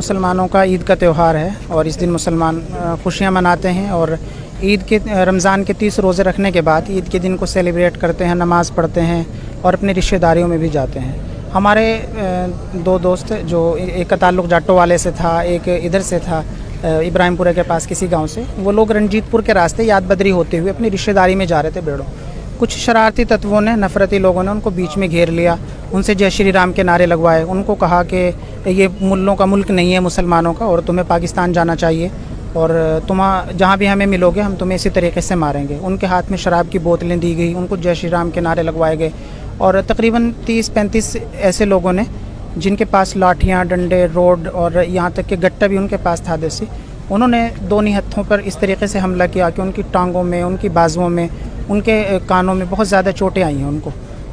मुसलमानों का ईद का त्यौहार है और इस दिन मुसलमान खुशियाँ मनाते हैं और ईद के रमज़ान के 30 रोज़े रखने के बाद ईद के दिन को सेलिब्रेट करते हैं, नमाज़ पढ़ते हैं और अपनी रिश्तेदारियों में भी जाते हैं। हमारे दो दोस्त, जो एक का ताल्लुक़ जाटो वाले से था, एक इधर से था इब्राहिमपुरा के पास किसी गांव से, वो लोग रंजीतपुर के रास्ते याद बदरी होते हुए अपनी रिश्तेदारी में जा रहे थे बेड़ो। कुछ शरारती तत्वों ने, नफ़रती लोगों ने उनको बीच में घेर लिया, उनसे जय श्री राम के नारे लगवाए, उनको कहा कि ये मुल्लों का मुल्क नहीं है मुसलमानों का और तुम्हें पाकिस्तान जाना चाहिए और तुम जहाँ भी हमें मिलोगे हम तुम्हें इसी तरीके से मारेंगे। उनके हाथ में शराब की बोतलें दी गई, उनको जय श्री राम के नारे लगवाए गए और तकरीबन 30-35 ऐसे लोगों ने, जिनके पास लाठियाँ, डंडे, रोड और यहाँ तक कि गट्टा भी उनके पास था देसी, उन्होंने दोनों हत्थों पर इस तरीके से हमला किया कि उनकी टांगों में, उनकी बाजुओं में, उनके कानों में बहुत ज़्यादा चोटें आई हैं उनको।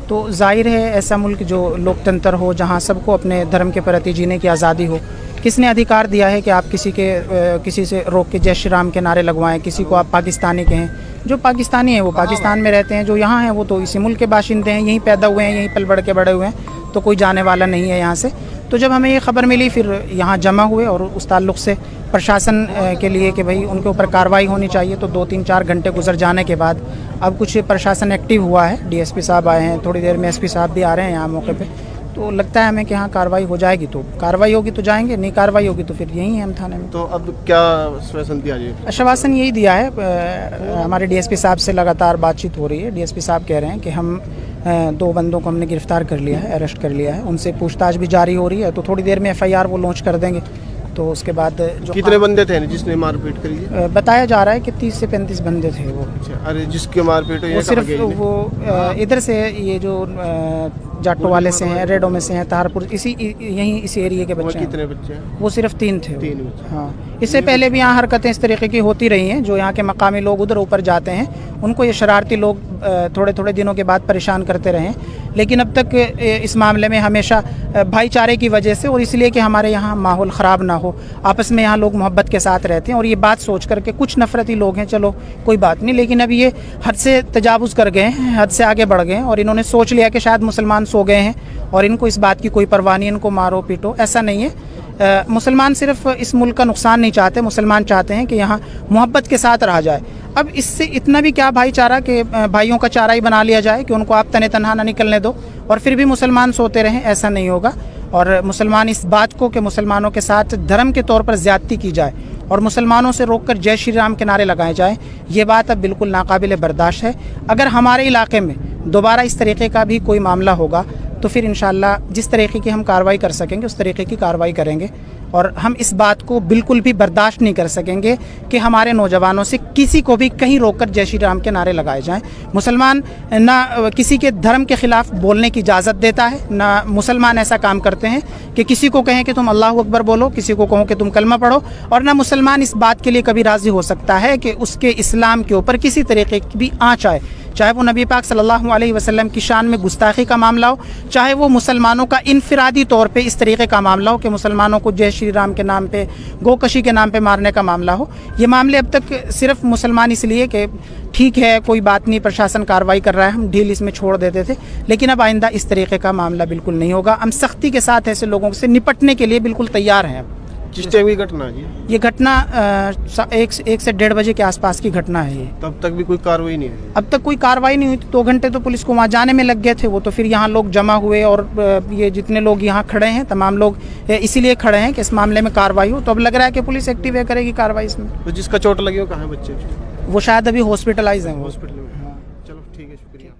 तो जाहिर है ऐसा मुल्क जो लोकतंत्र हो, जहाँ सबको अपने धर्म के प्रति जीने की आज़ादी हो, किसने अधिकार दिया है कि आप किसी से रोक के जय श्री राम के नारे लगवाएं, किसी को आप पाकिस्तानी कहें? जो पाकिस्तानी हैं वो पाकिस्तान में रहते हैं, जो यहाँ हैं वो तो इसी मुल्क के बाशिंदे हैं, यहीं पैदा हुए हैं, यहीं पल बढ़ के बड़े हुए हैं, तो कोई जाने वाला नहीं है यहाँ से। तो जब हमें ये ख़बर मिली फिर यहाँ जमा हुए और उस ताल्लुक़ से प्रशासन के लिए कि भाई उनके ऊपर कार्रवाई होनी चाहिए। तो 2-3-4 घंटे गुजर जाने के बाद अब कुछ प्रशासन एक्टिव हुआ है, डीएसपी साहब आए हैं, थोड़ी देर में एसपी साहब भी आ रहे हैं यहाँ मौके पे। तो लगता है हमें कि हाँ कार्रवाई हो जाएगी, तो कार्रवाई होगी तो जाएंगे, नहीं कार्रवाई होगी तो फिर यहीं हैं हम थाने में। तो अब क्या आश्वासन दिया जी? आश्वासन यही दिया है, हमारे डीएसपी साहब से लगातार बातचीत हो रही है। डीएसपी साहब कह रहे हैं कि हम 2 बंदों को हमने गिरफ़्तार कर लिया है, अरेस्ट कर लिया है, उनसे पूछताछ भी जारी हो रही है। तो थोड़ी देर में एफआईआर वो लॉन्च कर देंगे। तो उसके बाद जो कितने बंदे थे जिसने मारपीट करी है? बताया जा रहा है कि 30 से 35 बंदे थे वो। अच्छा, अरे जिसके मारपीट हुई वो सिर्फ वो इधर से, ये जो जाटो वाले से हैं, रेडो में से हैं, तारपुर, यहीं इसी एरिया के बच्चे हैं। कितने बच्चे हैं? वो सिर्फ 3 थे। 3 बच्चे। हाँ, इससे पहले भी यहाँ हरकतें इस तरीके की होती रही हैं। जो यहाँ के मकामी लोग उधर ऊपर जाते हैं, उनको ये शरारती लोग थोड़े थोड़े दिनों के बाद परेशान करते रहे, लेकिन अब तक इस मामले में हमेशा भाईचारे की वजह से और इसलिए कि हमारे यहाँ माहौल ख़राब ना हो, आपस में यहाँ लोग मोहब्बत के साथ रहते हैं और ये बात सोच करके कुछ नफ़रती लोग हैं, चलो कोई बात नहीं, लेकिन अब ये हद से तजावुज़ कर गए हैं, हद से आगे बढ़ गए हैं और इन्होंने सोच लिया कि शायद मुसलमान सो गए हैं और इनको इस बात की कोई परवाह नहीं, इनको मारो पीटो। ऐसा नहीं है। मुसलमान सिर्फ इस मुल्क का नुकसान नहीं चाहते, मुसलमान चाहते हैं कि यहाँ मोहब्बत के साथ रहा जाए। अब इससे इतना भी क्या भाईचारा कि भाइयों का चारा ही बना लिया जाए कि उनको आप तने तनहा ना निकलने दो और फिर भी मुसलमान सोते रहें, ऐसा नहीं होगा। और मुसलमान इस बात को कि मुसलमानों के साथ धर्म के तौर पर ज़्यादती की जाए और मुसलमानों से रोककर जय श्री राम के नारे लगाए जाएँ, ये बात अब बिल्कुल नाकाबिल बर्दाश्त है। अगर हमारे इलाके में दोबारा इस तरीके का भी कोई मामला होगा तो फिर इंशाअल्लाह जिस तरीके की हम कार्रवाई कर सकेंगे उस तरीके की कार्रवाई करेंगे और हम इस बात को बिल्कुल भी बर्दाश्त नहीं कर सकेंगे कि हमारे नौजवानों से किसी को भी कहीं रोककर जय श्री राम के नारे लगाए जाएं। मुसलमान ना किसी के धर्म के ख़िलाफ़ बोलने की इजाज़त देता है, ना मुसलमान ऐसा काम करते हैं कि किसी को कहें कि तुम अल्लाहु अकबर बोलो, किसी को कहो कि तुम कलमा पढ़ो, और ना मुसलमान इस बात के लिए कभी राज़ी हो सकता है कि उसके इस्लाम के ऊपर किसी तरीके की भी आँच आए, चाहे वो नबी पाक सल्लल्लाहु अलैहि वसल्लम की शान में गुस्ताखी का मामला हो, चाहे वो मुसलमानों का इनफिरादी तौर पे इस तरीके का मामला हो कि मुसलमानों को जय श्री राम के नाम पे, गोकशी के नाम पे मारने का मामला हो। ये मामले अब तक सिर्फ मुसलमान इसलिए कि ठीक है कोई बात नहीं, प्रशासन कार्रवाई कर रहा है, हम ढील इसमें छोड़ देते थे, लेकिन अब आइंदा इस तरीके का मामला बिल्कुल नहीं होगा। हम सख्ती के साथ ऐसे लोगों से निपटने के लिए बिल्कुल तैयार हैं। किस टाइम की घटना है ये घटना 1 से 1.5 बजे के आसपास की घटना है ये। तब तक भी कोई कार्रवाई नहीं हुई? अब तक कोई कार्रवाई नहीं हुई। 2 घंटे तो पुलिस को वहाँ जाने में लग गए थे, वो तो फिर यहाँ लोग जमा हुए और ये जितने लोग यहाँ खड़े हैं तमाम लोग इसीलिए खड़े हैं कि इस मामले में कार्रवाई हो। तो अब लग रहा है कि पुलिस एक्टिव है, करेगी कार्रवाई इसमें। तो जिसका चोट लगी वो कहाँ है बच्चे? वो शायद अभी हॉस्पिटलाइज हैं। हॉस्पिटल में। हाँ, चलो ठीक है, शुक्रिया।